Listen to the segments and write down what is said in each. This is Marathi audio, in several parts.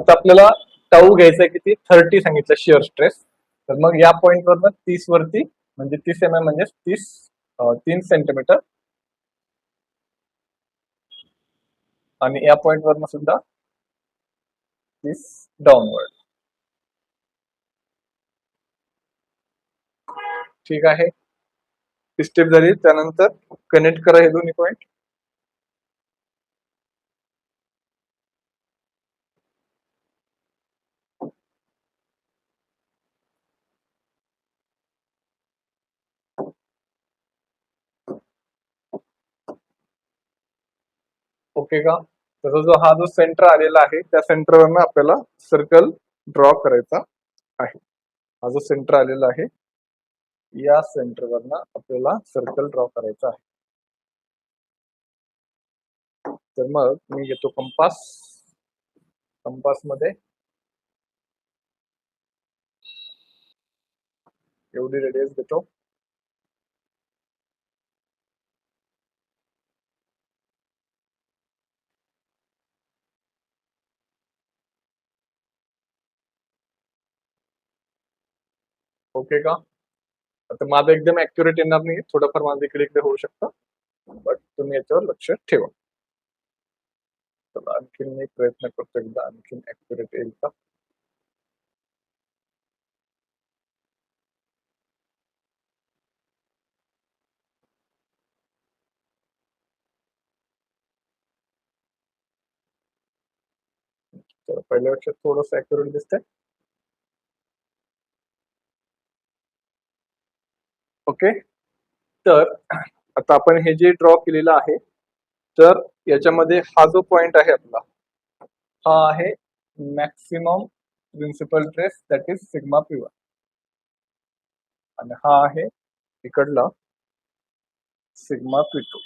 आता आपल्याला टाऊ घ्यायचा किती 30 सांगितलं शिअर स्ट्रेस. तर मग या पॉइंट वरनं 30 वरती म्हणजे 30 mm म्हणजे 3 सेंटीमीटर आणि या पॉइंट वरनं सुद्धा 30 डाऊनवर्ड. ठीक आहे, ही स्टेप झाली. त्यानंतर कनेक्ट करा हे दोन्ही पॉइंट. ओके का? तर जो सेंटर आलेला आहे त्या सेंटरवरनं आपल्याला सर्कल ड्रॉ करायचा आहे. हा जो सेंटर आलेला आहे या सेंटरवरनं आपल्याला सर्कल ड्रॉ करायचा आहे. तर मग मी घेतो कंपास. कंपास मध्ये एवढी रेडियस घेतो. ओके का? आता माझं एकदम ऍक्युरेट येणार नाही, थोडंफार माझं इकडे इकडे होऊ शकतं, बट तुम्ही याच्यावर लक्ष ठेवा. तर आणखीन मी प्रयत्न करतो एकदा आणखीन ऍक्युरेट येईल का. तर पहिल्यापेक्षा थोडंसं ऍक्युरेट दिसतंय. ओके, तर आता आपण हे जे ड्रॉ केलेलं आहे, तर याच्यामध्ये हा जो पॉइंट आहे आपला, हा आहे maximum principal stress that is sigma P1 आणि हा आहे इकडला सिग्मा P2.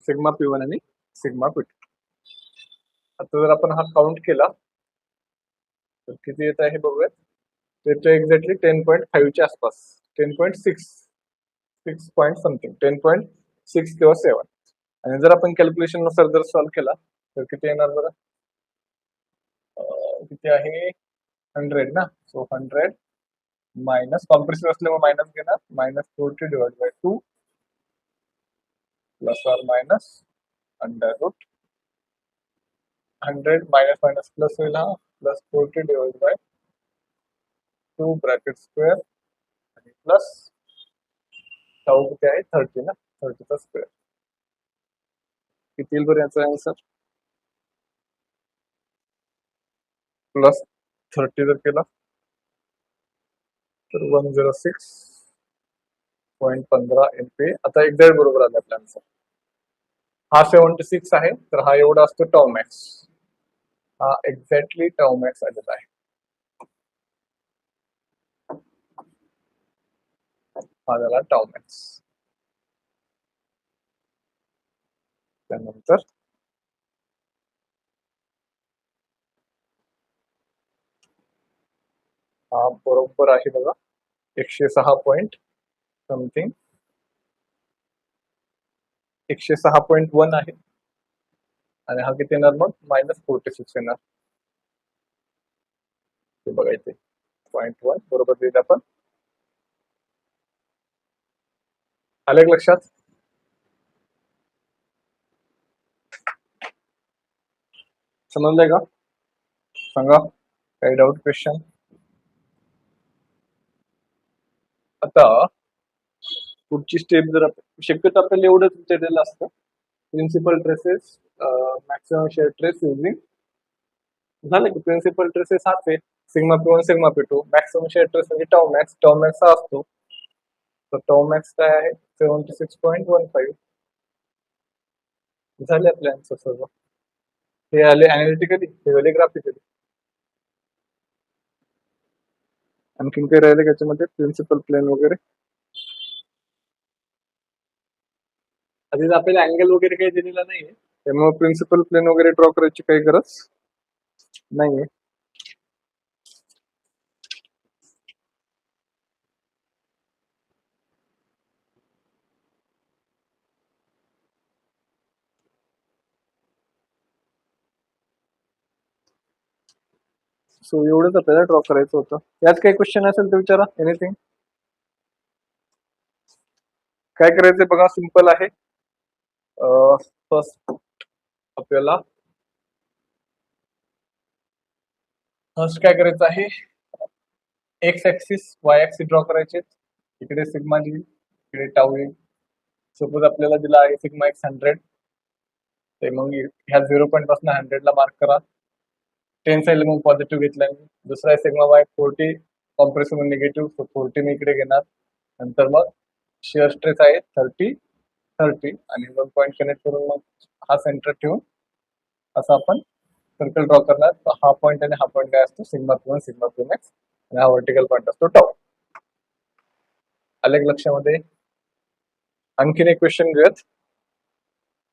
सिग्मा P1 आणि सिग्मा P2. आता जर आपण हा काउंट केला तर किती येत आहे बघूयात. तर एक्झॅक्टली 10.5 आसपास, 10.6 6 पॉईंट समथिंग, 10.6 किंवा 7. आणि जर आपण कॅल्क्युलेशन नुसार जर सॉल्व्ह केला तर किती येणार बघा. किती आहे 100 ना. सो 100 मायनस कॉम्प्रेसिव्ह असल्यामुळे मायनस घेणार, -40 divide by 2 plus or minus under root 100 minus minus plus होईल हा, plus 40 divide by 2 bracket square आणि प्लस टाऊ किती आहे 30 ना, 30 चा स्क्वेअर. किती येईल बरं याचा आन्सर. प्लस 30 जर केला तर 106.15 MPa. आता एक्झॅक्ट बरोबर आलं आपल्या आन्सर. हा 76 आहे, तर हा एवढा असतो टाऊ मॅक्स. हा एक्झॅक्टली टाऊ मॅक्स आलेला आहे. हा झाला टाऊ मॅक्स. त्यानंतर हा बरोबर आहे बघा 106 पॉइंट समथिंग, 106.1 आहे. आणि हा किती येणार मग -46 येणार. ते बघायचे 0.1 बरोबर देत आपण. आले लक्षात. समजलंय का? सांगा काही डाऊट क्वेश्चन. आता पुढची स्टेप जर शक्यतो आपल्याला एवढंच विचारलेलं असतं, principal stresses maximum shear stress using. झालं की प्रिन्सिपल ट्रेसेस हाच आहे, sigma P1 sigma P2. Maximum shear stress म्हणजे टाऊ मॅक्स, टाऊ मॅक्स हा असतो. तर टाऊ मॅक्स काय आहे 76.15. झाले आपले आन्सर सर्व. हे आले अनालिटिकली, हे आले ग्राफिकली. आणखीन काही राहिले त्याच्यामध्ये प्रिन्सिपल प्लेन वगैरे. आधी आपल्याला अँगल वगैरे काही दिलेला नाहीये, त्यामुळे प्रिन्सिपल प्लेन वगैरे ड्रॉ करायची काही गरज नाहीये. सो एवढंच आपल्याला ड्रॉ करायचं होतं. यात काही क्वेश्चन असेल तर विचारा, एनिथिंग. काय करायचंय बघा, सिंपल आहे. फर्स्ट आपल्याला काय करायचं आहे, x axis Y axis draw करायचे. इकडे सिग्मा येईल, इकडे टाऊ येईल. सपोज आपल्याला दिला आहे सिग्मा एक्स 100, ते मग ह्या 0 पॉईंट पासून 100 ला मार्क करा. 10 चा एलिमेंट पॉझिटिव्ह घेतलाय मी. दुसरा आहे sigma Y 40, compressive negative, so 40 मी इकडे घेणार. नंतर मग शिअर स्ट्रेस आहे 30 आणि 1 पॉईंट कनेक्ट करून मग हा सेंटर ठेवून असं आपण सर्कल ड्रॉ करणार. हा पॉईंट आणि हा पॉईंट काय असतो, sigma P1 sigma P max, आणि हा व्हर्टिकल पॉईंट असतो टाऊ. आले लक्षामध्ये? आणखीन एक क्वेश्चन घेऊयात.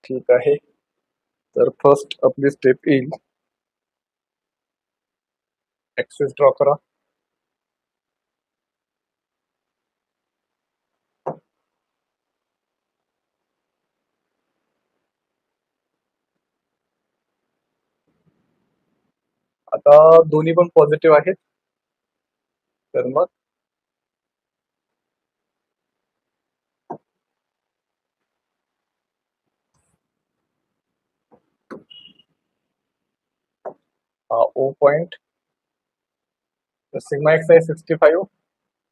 ठीक आहे, तर फर्स्ट आपली स्टेप येईल, ऍक्सिस ड्रॉ करा. आता दोन्ही पण पॉझिटिव्ह आहेत, तर मग ओ पॉइंट, सिग्मा एक्स आहे 65,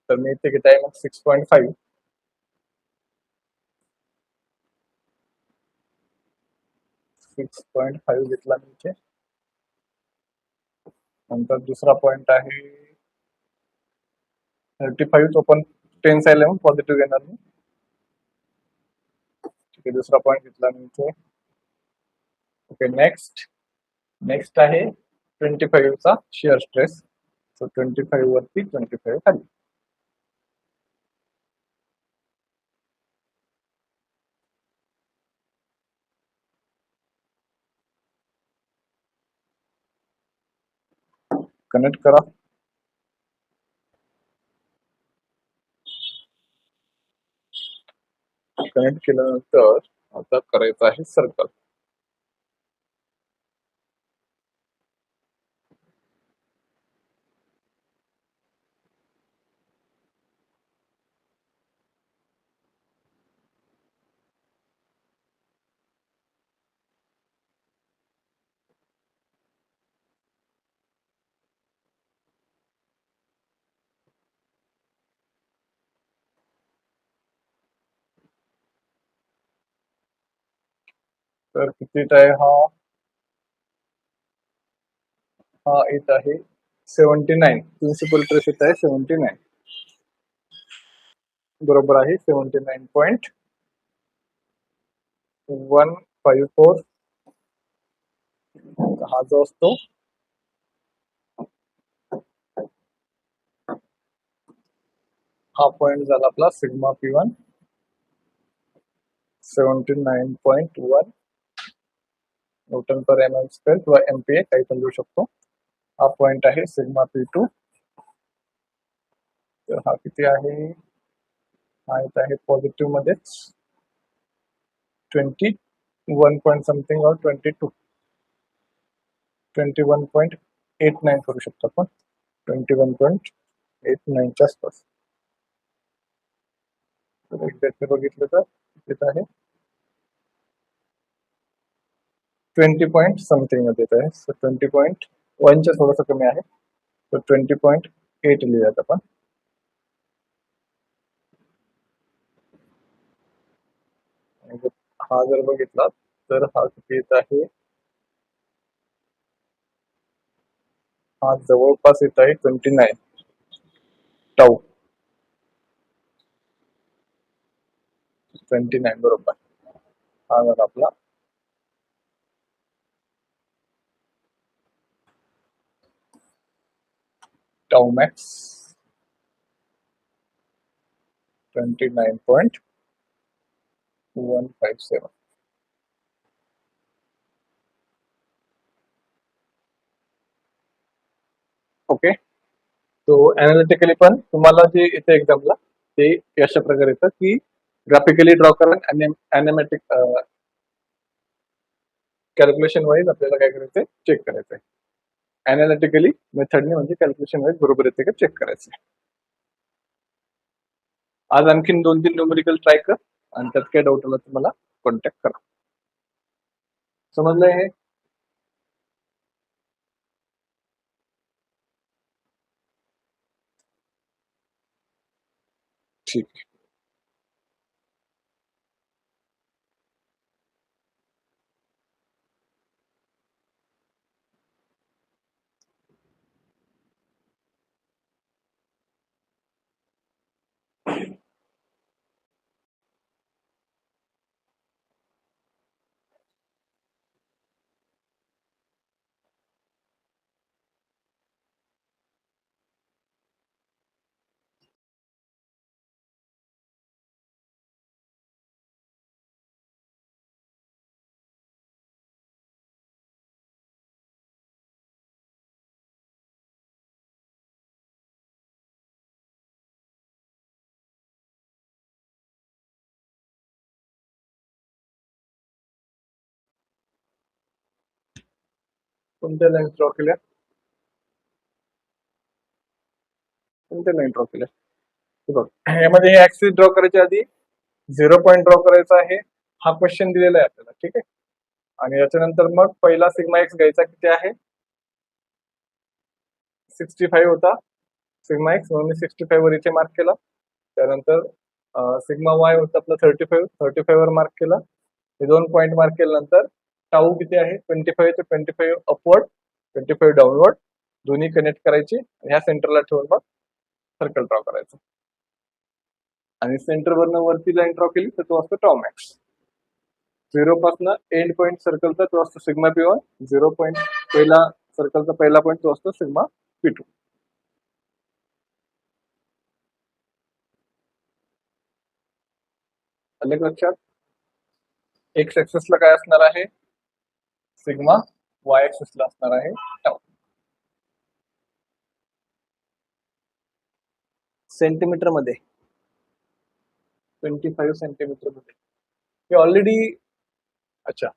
तर मी इथे घेत आहे मग 6.5. 6.5 घेतला मी इथे. नंतर दुसरा पॉइंट आहे 35, तो पण 10 चा एलिमेंट पॉझिटिव्ह घेणार मी. ठीक आहे, दुसरा पॉइंट घेतला मी इथे. ओके, नेक्स्ट आहे 25 चा शिअर स्ट्रेस. सो 25 वरती 25 खाली. कनेक्ट करा. कनेक्ट केल्यानंतर आता करायचं आहे सर्कल. तर किती आहे हा येत आहे 79. प्रिन्सिपल ट्रेस येत आहे 79, बरोबर आहे 79.154. हा जो असतो हा पॉइंट झाला आपला सिग्मा P1, 79.1 न्यूटन पर mm स्क्वेअर किंवा MPa काही पण देऊ शकतो. हा पॉइंट आहे सिग्मा P2, तर हा किती आहे, हा येत आहे पॉझिटिव्ह मध्येच 21 पॉइंट समथिंग और 21.89 करू शकतो आपण. 21.89 च्या आसपास. तर एक्झॅक्टली बघितलं तर येत आहे 20 पॉइंट समथिंग मध्ये येत आहे. सो 20.1 च्या थोडंसं कमी आहे, तर 20.8 लिहूयात आपण. हा जर बघितला तर हा किती येत आहे, हा जवळपास येत आहे 29 टाऊ. 29 बरोबर. हा झाला आपला टाऊ मॅक्स 29.157. ओके, तो अनालिटिकली पण तुम्हाला जे येते एक्झामला ते अशा प्रकारे येतं की ग्राफिकली ड्रॉ करा आणि अॅनामॅटिक कॅल्क्युलेशन वाईज आपल्याला काय करायचंय, चेक करायचंय. अनालिटिकली मेथडने म्हणजे कॅल्क्युलेशन वाईज बरोबर येते का चेक करायचं. आज आणखीन 2-3 न्यूमेरिकल ट्राय कर आणि त्यात काही डाऊट आला तर मला कॉन्टॅक्ट करा. समजलंय हे? ठीक आहे. कोणत्या लाईन ड्रॉ केल्या? कोणत्या लाईन ड्रॉ केल्या? हे बघ, यामध्ये हे ऍक्सिस ड्रॉ करायच्या आधी 0 पॉईंट ड्रॉ करायचा आहे. हा क्वेश्चन दिलेला आहे आपल्याला, ठीक आहे. आणि याच्यानंतर मग पहिला सिग्मा एक्स घ्यायचा किती आहे? 65 होता सिग्मा एक्स, म्हणून मी 65 वर इथे मार्क केला. त्यानंतर सिग्मा वाय होता आपला 35 वर मार्क केला. हे 2 पॉईंट मार्क केल्यानंतर टाऊ किती आहे? 25 ते 25 अपवर्ड, 25 डाऊनवर्ड, दोन्ही कनेक्ट करायचे. ह्या सेंटरला ठेवून मग सर्कल ड्रॉ करायचं. आणि सेंटर वरनं वरती लाईन ड्रॉ केली तर तो असतो टाऊ मॅक्स. 0 पासून एंड पॉईंट सर्कलचा तो असतो सिग्मा पी वन. 0 पॉईंट पहिला सर्कलचा पहिला पॉईंट तो असतो सिग्मा पी टू. आले लक्षात? एक्स ऍक्सिसला काय असणार आहे? सिग्मा, वाय ऍक्सिसला असणार आहे टाऊ. सेंटीमीटर मध्ये 25 सेंटीमीटर मध्ये हे ऑलरेडी. अच्छा,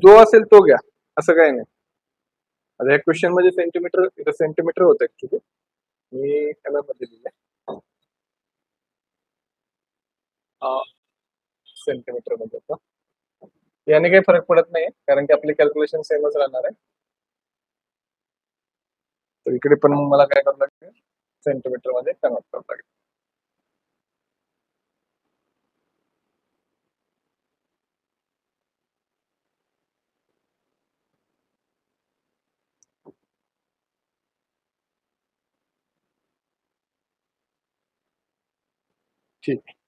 जो असेल तो घ्या, असं काही नाही. आता या क्वेश्चन मध्ये सेंटीमीटर, इथं सेंटीमीटर होतं ऍक्च्युली, मी त्याला मध्ये लिहिलंय सेंटीमीटर मध्ये होतं. याने काही फरक पडत नाही कारण की आपले कॅल्क्युलेशन सेमच राहणार आहे. तर इकडे पण मला काय करावं लागेल? सेंटीमीटर मध्ये कन्वर्ट करावं लागेल. ठीक आहे.